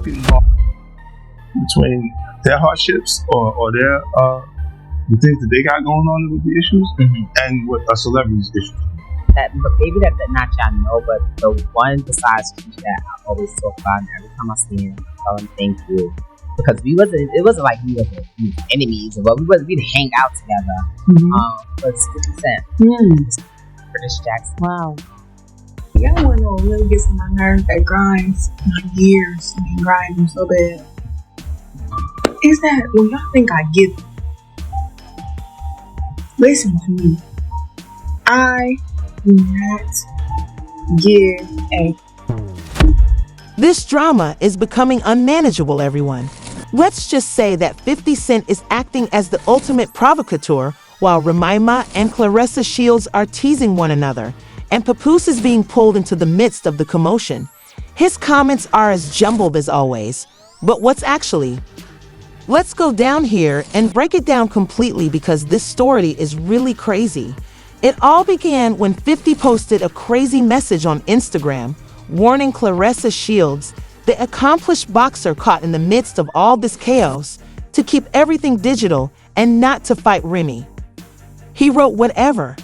broken bond between their hardships or their the things that they got going on with the issues and what a celebrity's issues. That maybe that not y'all know, but the one besides Keisha that I always talk about, and every time I see him, I tell him thank you. Because it wasn't like we were enemies, but we'd hang out together. But 50 Cent, British Jackson. Wow. Y'all want to really get on my nerves that grinds my gears and grind them so bad. Is that when y'all think I get it? Listen to me. I do not give a. This drama is becoming unmanageable, everyone. Let's just say that 50 Cent is acting as the ultimate provocateur while Remy Ma and Clarissa Shields are teasing one another, and Papoose is being pulled into the midst of the commotion. His comments are as jumbled as always, but what's actually? Let's go down here and break it down completely because this story is really crazy. It all began when 50 posted a crazy message on Instagram warning Clarissa Shields, the accomplished boxer caught in the midst of all this chaos, to keep everything digital and not to fight Remy. He wrote whatever.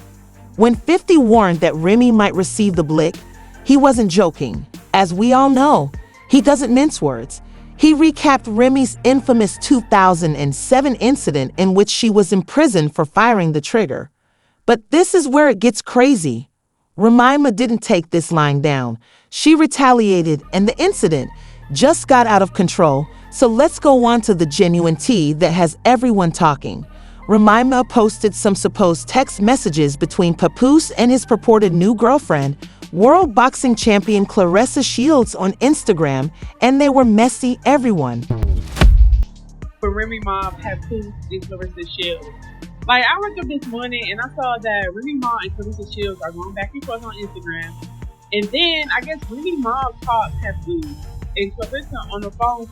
When 50 warned that Remy might receive the blick, he wasn't joking. As we all know, he doesn't mince words. He recapped Remy's infamous 2007 incident in which she was imprisoned for firing the trigger. But this is where it gets crazy. Remy Ma didn't take this lying down. She retaliated, and the incident just got out of control. So let's go on to the genuine tea that has everyone talking. Remy Ma posted some supposed text messages between Papoose and his purported new girlfriend, world boxing champion Clarissa Shields, on Instagram, and they were messy, everyone. For Remy Ma, Papoose, and Clarissa Shields. Like, I woke up this morning and I saw that Remy Ma and Clarissa Shields are going back and forth on Instagram. And then, I guess Remy Ma called Papoose and Clarissa on the phone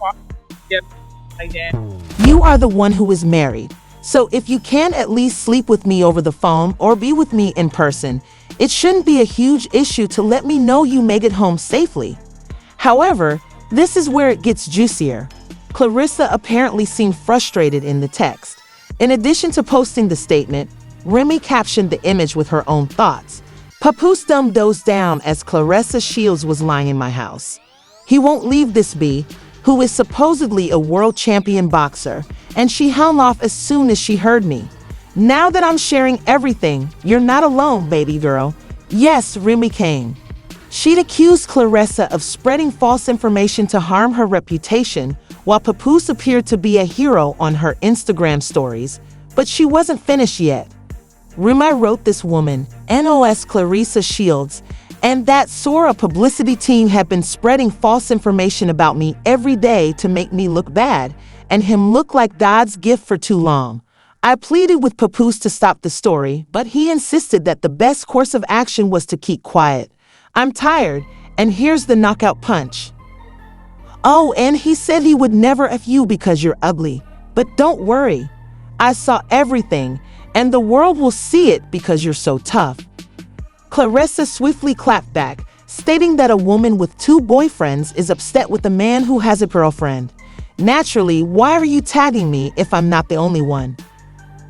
like that. You are the one who is married. So if you can at least sleep with me over the phone or be with me in person, it shouldn't be a huge issue to let me know you made it home safely. However, this is where it gets juicier. Clarissa apparently seemed frustrated in the text. In addition to posting the statement, Remy captioned the image with her own thoughts. Papoose dumbed those down as Clarissa Shields was lying in my house. He won't leave this bee, who is supposedly a world champion boxer, and she hung off as soon as she heard me. Now that I'm sharing everything, you're not alone, baby girl. Yes, Remy came. She'd accused Clarissa of spreading false information to harm her reputation, while Papoose appeared to be a hero on her Instagram stories, but she wasn't finished yet. Remy wrote this woman, NOS Clarissa Shields, and that Sora publicity team had been spreading false information about me every day to make me look bad, and him look like God's gift for too long. I pleaded with Papoose to stop the story, but he insisted that the best course of action was to keep quiet. I'm tired, and here's the knockout punch. Oh, and he said he would never F you because you're ugly. But don't worry. I saw everything, and the world will see it because you're so tough. Clarissa swiftly clapped back, stating that a woman with 2 boyfriends is upset with a man who has a girlfriend. Naturally, why are you tagging me if I'm not the only one?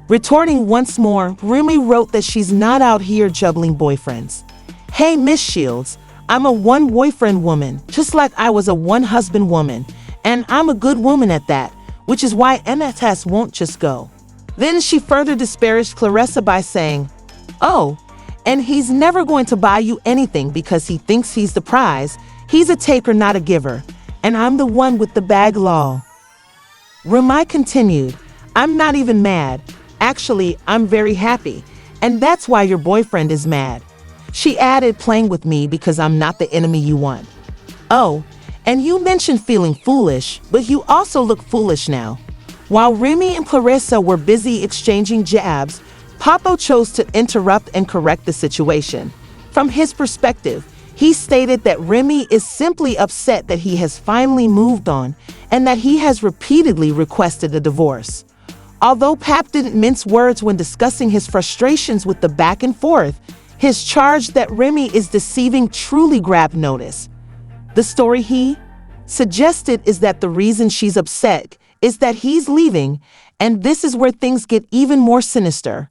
Retorting once more, Remy wrote that she's not out here juggling boyfriends. Hey, Miss Shields, I'm a one-boyfriend woman, just like I was a one-husband woman, and I'm a good woman at that, which is why MSS won't just go. Then she further disparaged Clarissa by saying, oh, and he's never going to buy you anything because he thinks he's the prize. He's a taker, not a giver, and I'm the one with the bag lol. Remy continued, I'm not even mad. Actually, I'm very happy, and that's why your boyfriend is mad. She added, playing with me because I'm not the enemy you want. Oh, and you mentioned feeling foolish, but you also look foolish now. While Remy and Clarissa were busy exchanging jabs, Papo chose to interrupt and correct the situation. From his perspective, he stated that Remy is simply upset that he has finally moved on and that he has repeatedly requested a divorce. Although Pap didn't mince words when discussing his frustrations with the back and forth, his charge that Remy is deceiving truly grabbed notice. The story he Suggested is that the reason she's upset is that he's leaving, and this is where things get even more sinister.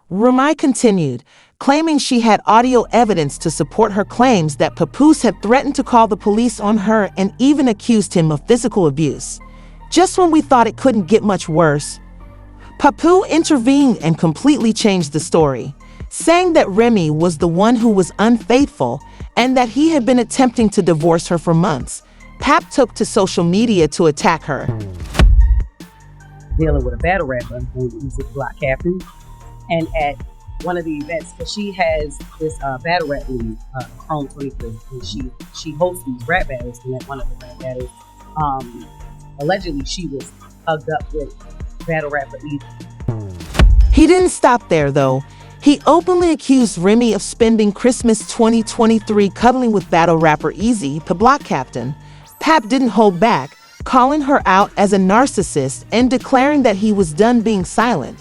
Remy continued, claiming she had audio evidence to support her claims that Papoose had threatened to call the police on her and even accused him of physical abuse. Just when we thought it couldn't get much worse, Papoose intervened and completely changed the story, saying that Remy was the one who was unfaithful and that he had been attempting to divorce her for months. Pap took to social media to attack her. Dealing with a battle rapper named Easy Block Captain, and at one of the events, because she has this battle rap league, Chrome 23, and she hosts these rap battles, and at one of the rap battles, allegedly she was hugged up with battle rapper Easy. He didn't stop there though. He openly accused Remy of spending Christmas 2023 cuddling with battle rapper Easy, the Block Captain. Pap didn't hold back, calling her out as a narcissist and declaring that he was done being silent.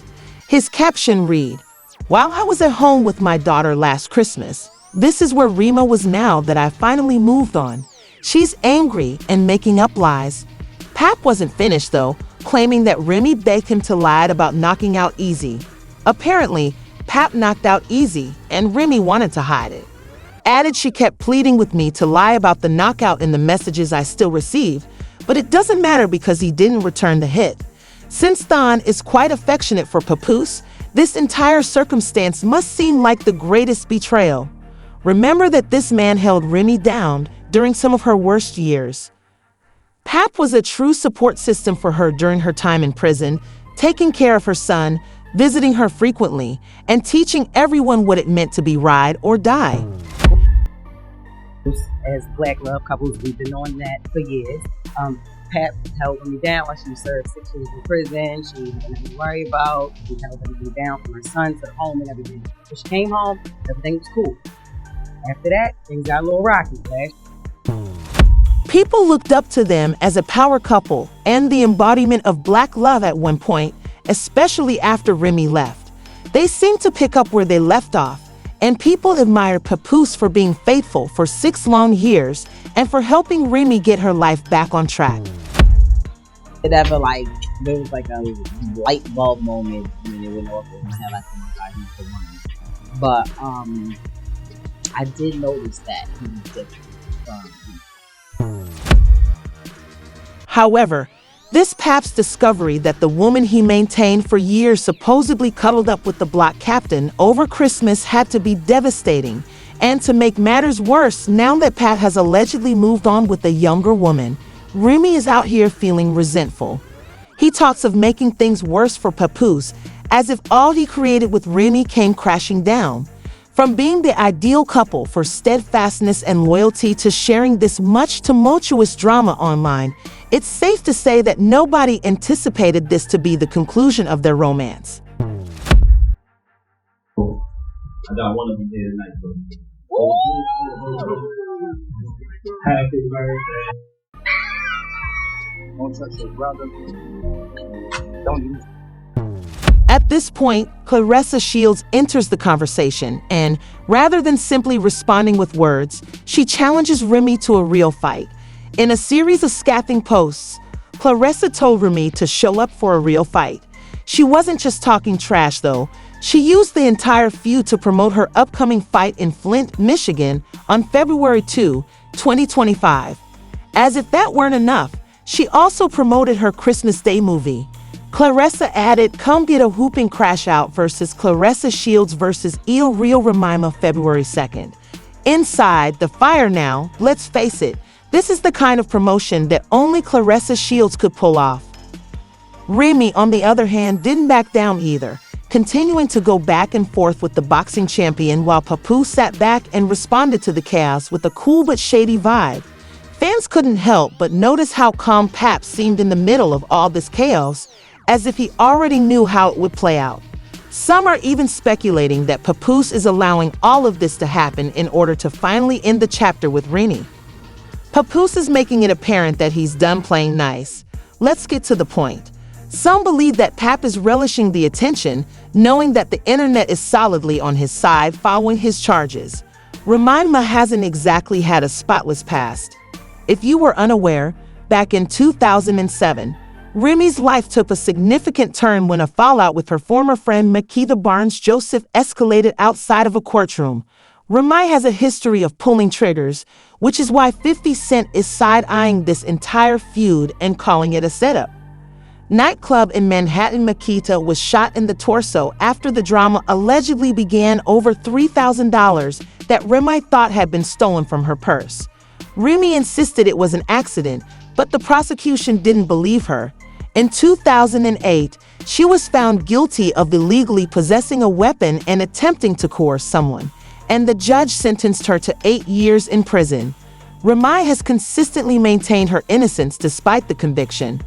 His caption read, "While I was at home with my daughter last Christmas, this is where Remy was now that I finally moved on. She's angry and making up lies." Pap wasn't finished though, claiming that Remy begged him to lie about knocking out Easy. Apparently, Pap knocked out Easy and Remy wanted to hide it. Added she kept pleading with me to lie about the knockout in the messages I still receive, but it doesn't matter because he didn't return the hit. Since Thon is quite affectionate for Papoose, this entire circumstance must seem like the greatest betrayal. Remember that this man held Remy down during some of her worst years. Pap was a true support system for her during her time in prison, taking care of her son, visiting her frequently, and teaching everyone what it meant to be ride or die. As Black love couples, we've been knowing that for years. Pap held Remy down while she served 6 years in prison. She had nothing to worry about. She held everything down from her son to the home and everything. When she came home, everything was cool. After that, things got a little rocky, People looked up to them as a power couple and the embodiment of Black love at one point, especially after Remy left. They seemed to pick up where they left off, and people admired Papoose for being faithful for 6 long years and for helping Remy get her life back on track. It ever there was a light bulb moment when it went off and he's the one. But I did notice that he was different from However, this Pap's discovery that the woman he maintained for years supposedly cuddled up with the Block Captain over Christmas had to be devastating. And to make matters worse, now that Pap has allegedly moved on with a younger woman, Remy is out here feeling resentful. He talks of making things worse for Papoose, as if all he created with Remy came crashing down. From being the ideal couple for steadfastness and loyalty to sharing this much tumultuous drama online, it's safe to say that nobody anticipated this to be the conclusion of their romance. I got one of them here tonight, bro. Happy birthday. Don't touch your brother. Don't use. At this point, Clarissa Shields enters the conversation and, rather than simply responding with words, she challenges Remy to a real fight. In a series of scathing posts, Clarissa told Remy to show up for a real fight. She wasn't just talking trash though. She used the entire feud to promote her upcoming fight in Flint, Michigan on February 2, 2025. As if that weren't enough, she also promoted her Christmas Day movie. Clarissa added, "Come get a whooping crash out" versus Clarissa Shields versus Il Real Remy Ma February 2nd. Inside the fire now, let's face it, this is the kind of promotion that only Clarissa Shields could pull off. Remy, on the other hand, didn't back down either, continuing to go back and forth with the boxing champion while Papoose sat back and responded to the chaos with a cool but shady vibe. Fans couldn't help but notice how calm Pap seemed in the middle of all this chaos, as if he already knew how it would play out. Some are even speculating that Papoose is allowing all of this to happen in order to finally end the chapter with Remy. Papoose is making it apparent that he's done playing nice. Let's get to the point. Some believe that Pap is relishing the attention, knowing that the internet is solidly on his side following his charges. Remy Ma hasn't exactly had a spotless past. If you were unaware, Back in 2007, Remy's life took a significant turn when a fallout with her former friend Makita Barnes-Joseph escalated outside of a courtroom. Remy has a history of pulling triggers, which is why 50 Cent is side-eyeing this entire feud and calling it a setup. Nightclub in Manhattan Makita was shot in the torso after the drama allegedly began over $3,000 that Remy thought had been stolen from her purse. Remy insisted it was an accident, but the prosecution didn't believe her. In 2008, she was found guilty of illegally possessing a weapon and attempting to coerce someone, and the judge sentenced her to 8 years in prison. Remy has consistently maintained her innocence despite the conviction.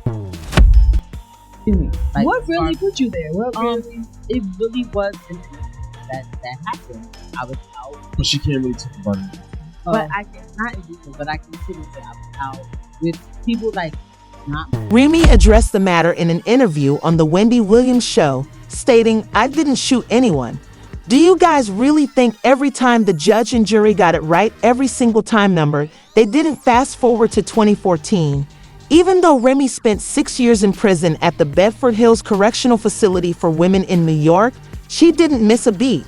Like, What really put you there? What really? it really was that happened. I was out, But she can't really talk about it. but I can not indecent, but I can consider that I was out with people like not. Remy addressed the matter in an interview on The Wendy Williams Show, stating, "I didn't shoot anyone. Do you guys really think every time the judge and jury got it right every single time number, they didn't fast forward to 2014? Even though Remy spent 6 years in prison at the Bedford Hills Correctional Facility for Women in New York, she didn't miss a beat.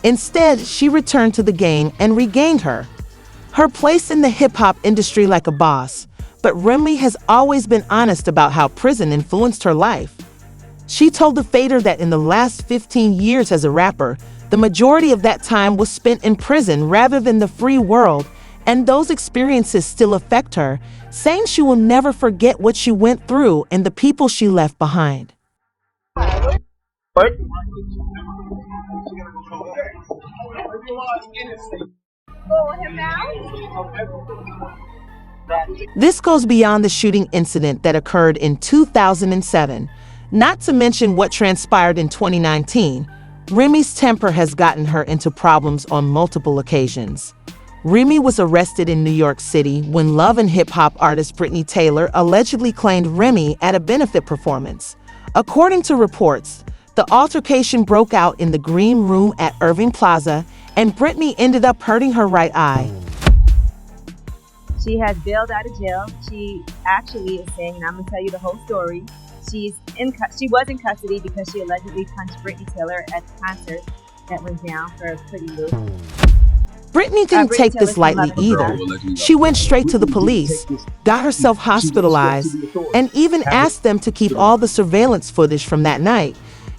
Instead, she returned to the game and regained her place in the hip-hop industry like a boss. But Remy has always been honest about how prison influenced her life. She told the Fader that in the last 15 years as a rapper, the majority of that time was spent in prison rather than the free world, and those experiences still affect her, saying she will never forget what she went through and the people she left behind." This goes beyond the shooting incident that occurred in 2007. Not to mention what transpired in 2019, Remy's temper has gotten her into problems on multiple occasions. Remy was arrested in New York City when love and hip-hop artist Brittany Taylor allegedly claimed Remy at a benefit performance. According to reports, the altercation broke out in the Green Room at Irving Plaza, and Brittany ended up hurting her right eye. She has bailed out of jail. She actually is saying, and I'm going to tell you the whole story. She was in custody because she allegedly punched Brittany Taylor at the concert that went down for Pretty Loop. Brittany didn't take this lightly either. She went straight to the police, got herself hospitalized, and even asked them to keep all the surveillance footage from that night.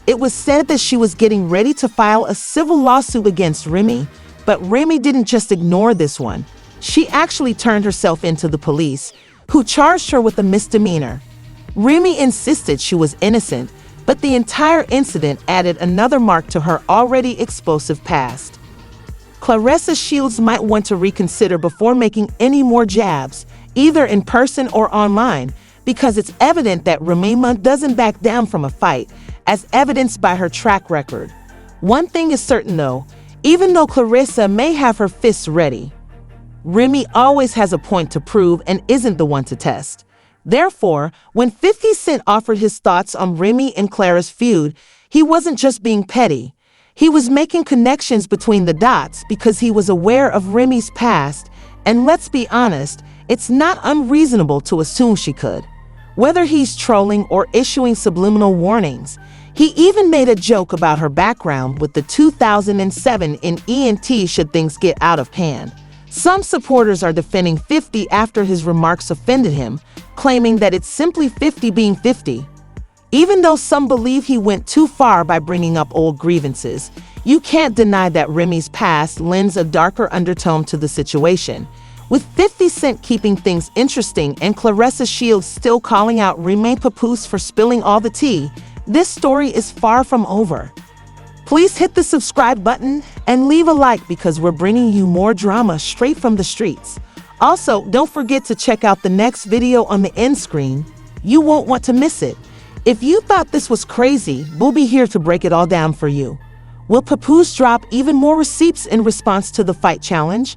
It was said that she was getting ready to file a civil lawsuit against Remy, but Remy didn't just ignore this one. She actually turned herself into the police, who charged her with a misdemeanor. Remy insisted she was innocent, but the entire incident added another mark to her already explosive past. Clarissa Shields might want to reconsider before making any more jabs, either in person or online, because it's evident that Remy Ma doesn't back down from a fight, as evidenced by her track record. One thing is certain though, even though Clarissa may have her fists ready, Remy always has a point to prove and isn't the one to test. Therefore, when 50 Cent offered his thoughts on Remy and Clara's feud, he wasn't just being petty. He was making connections between the dots because he was aware of Remy's past, and let's be honest, it's not unreasonable to assume she could. Whether he's trolling or issuing subliminal warnings, he even made a joke about her background with the 2007 in ENT should things get out of hand. Some supporters are defending 50 after his remarks offended him, claiming that it's simply 50 being 50. Even though some believe he went too far by bringing up old grievances, you can't deny that Remy's past lends a darker undertone to the situation. With 50 Cent keeping things interesting and Clarissa Shields still calling out Remy Papoose for spilling all the tea, this story is far from over. Please hit the subscribe button and leave a like because we're bringing you more drama straight from the streets. Also, don't forget to check out the next video on the end screen. You won't want to miss it. If you thought this was crazy, we'll be here to break it all down for you. Will Papoose drop even more receipts in response to the fight challenge?